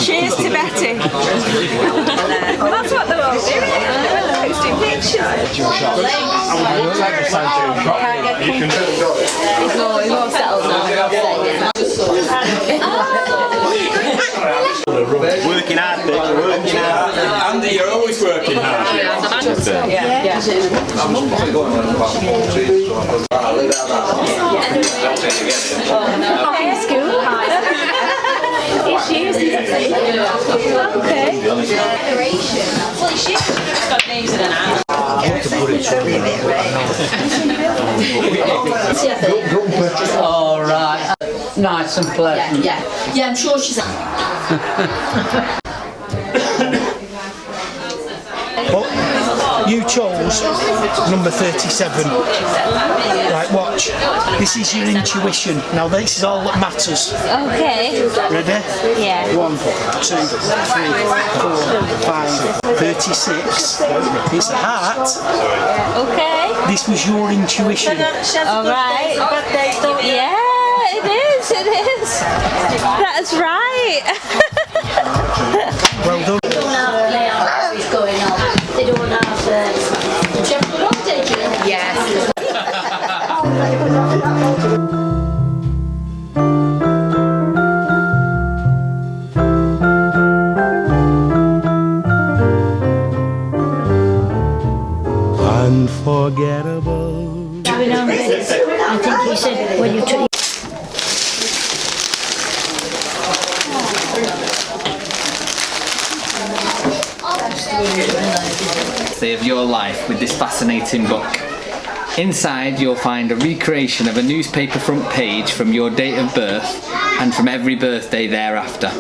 Cheers to Betty. That's what they're all doing. Posting pictures. He's more settled now. Working hard, Dick, working hard. Andy, you're always working hard. Yeah. Okay. All right. Nice and pleasant. Yeah, I'm sure she's. But you chose number 37. Right, watch. This is your intuition. Now this is all that matters. Okay. Ready? Yeah. 1, 2, 3, 4, 5, 36. It's a heart. Okay. This was your intuition. All right. Yeah, it is. It is. That's right. Well done. They don't have layout going on. They don't have the general road, do you? Yes. Unforgettable. I think he said when you took. Of your life with this fascinating book. Inside you'll find a recreation of a newspaper front page from your date of birth and from every birthday thereafter.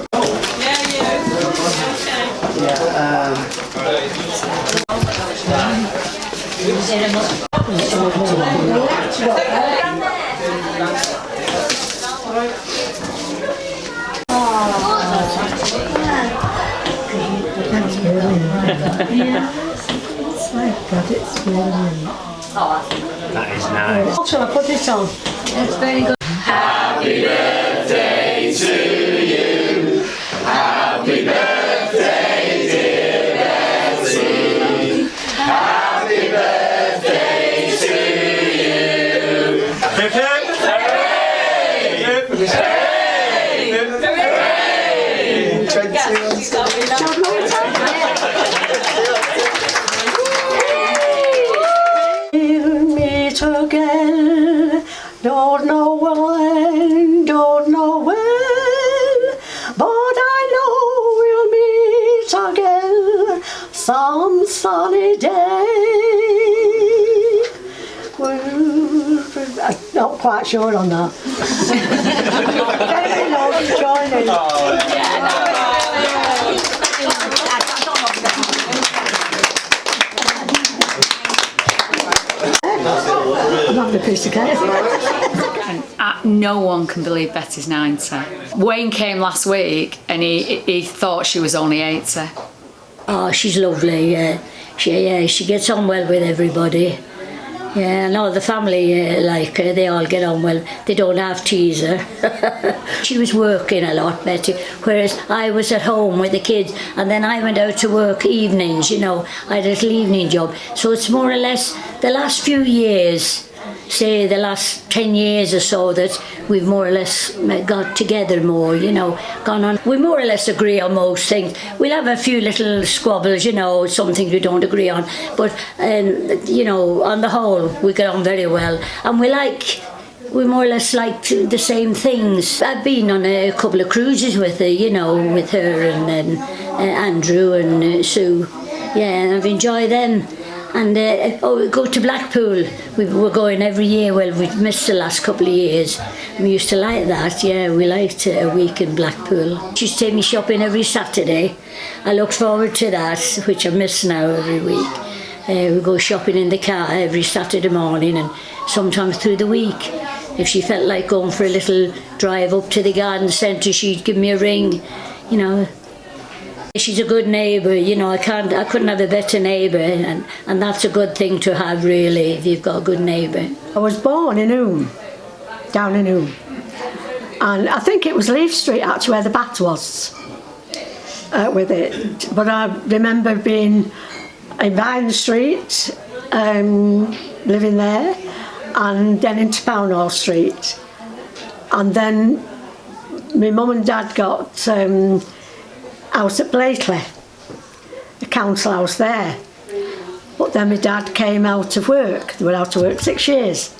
That is nice. What shall I put this on? It's very good. Happy birthday to you. Happy birthday, dear Betty. Happy birthday to you. Hip hip. Hooray! Hip hooray! Hip Meet again, don't know when, don't know when, but I know we'll meet again some sunny day. I'm not quite sure on that. Very low to join in. I'm having a piece of cake. No one can believe Betty's 90. Wayne came last week and he thought she was only 80. Oh, she's lovely, yeah. She gets on well with everybody. Yeah, and all the family like her, they all get on well. They don't have teaser. She was working a lot, Betty, whereas I was at home with the kids and then I went out to work evenings, you know. I had a little evening job. So it's more or less the last few years, say the last 10 years or so, that we've more or less got together more, you know, gone on. We more or less agree on most things. We'll have a few little squabbles, you know, some things we don't agree on, but, you know, on the whole, we get on very well. And we more or less like the same things. I've been on a couple of cruises with her, you know, with her and Andrew and Sue. Yeah, and I've enjoyed them. And we go to Blackpool. We're going every year. Well, we've missed the last couple of years. We used to like that, yeah. We liked a week in Blackpool. She used to take me shopping every Saturday. I look forward to that, which I miss now every week. We go shopping in the car every Saturday morning and sometimes through the week. If she felt like going for a little drive up to the garden centre, she'd give me a ring, you know. She's a good neighbour, you know, I couldn't have a better neighbour, and that's a good thing to have, really, if you've got a good neighbour. I was born in Oom, down in Oom. And I think it was Leaf Street actually where the bath was with it. But I remember being in Vine Street, living there, and then into Pownhall Street. And then my mum and dad got house at Blakely, the council house there. But then my dad came out of work. They were out of work 6 years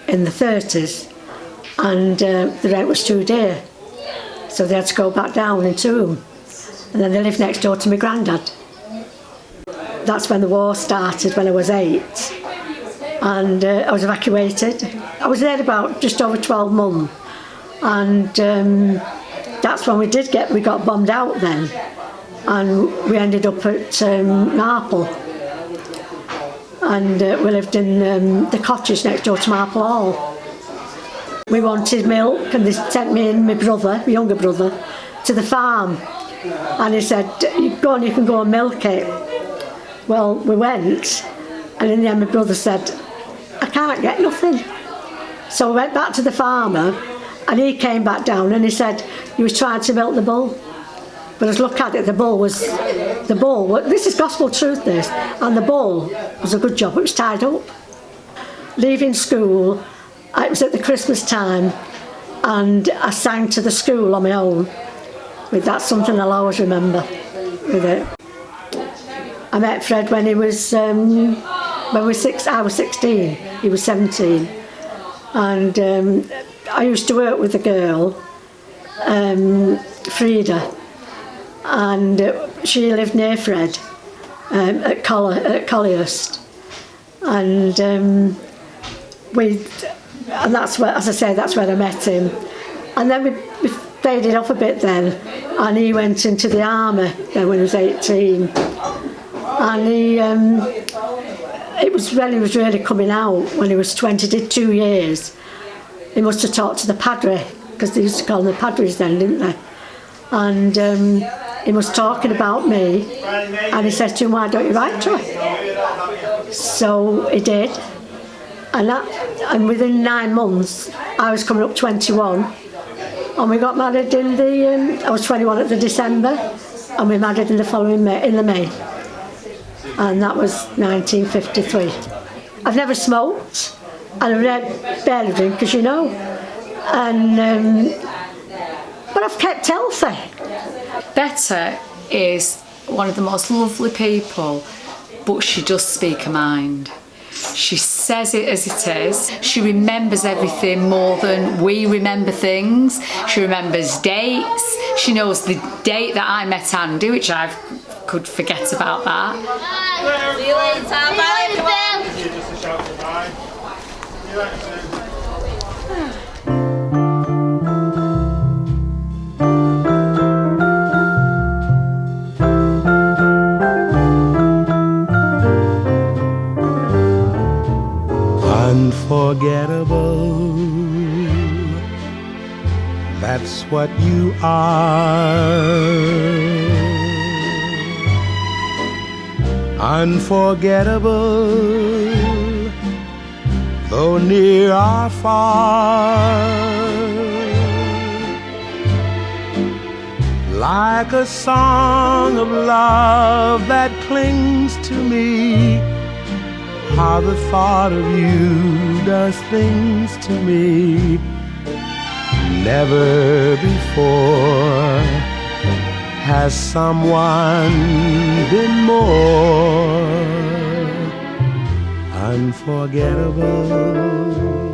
in the 30s, and the rent was too dear. So they had to go back down into them. And then they lived next door to my granddad. That's when the war started, when I was 8. And I was evacuated. I was there about just over 12 months. And that's when we got bombed out then. And we ended up at Marple. And we lived in the cottage next door to Marple Hall. We wanted milk, and they sent me and my brother, my younger brother, to the farm. And he said, go on, you can go and milk it. Well, we went, and in the end my brother said, I can't get nothing. So we went back to the farmer, and he came back down and he said, you was trying to milk the bull. But as look at it, the bull, this is gospel truth this, and the bull was a good job, it was tied up. Leaving school, it was at the Christmas time, and I sang to the school on my own. That's something I'll always remember with it. I met Fred when he was, I was 16, he was 17. And I used to work with a girl, Frida, and she lived near Fred at Collyhurst. And that's where, as I say, that's where I met him. And then we faded off a bit then, and he went into the army then when he was 18. And it was when he was really coming out, when he was 20, did 2 years. He must have talked to the padre, because they used to call them the padres then, didn't they? And he was talking about me, and he said to him, why don't you write to her? So he did, and within 9 months, I was coming up 21, and we got married in I was 21 at the December, and we married in the following May, in the May. And that was 1953. I've never smoked, and I've barely drink, as you know, and but I've kept healthy. Betty is one of the most lovely people, but she does speak her mind. She says it as it is. She remembers everything more than we remember things. She remembers dates. She knows the date that I met Andy, which I could forget about that. See you later. Bye, everyone. You just a shout goodbye. See you later soon. Unforgettable, that's what you are. Unforgettable, though near or far. Like a song of love that clings to me, how the thought of you does things to me. Never before has someone been more unforgettable.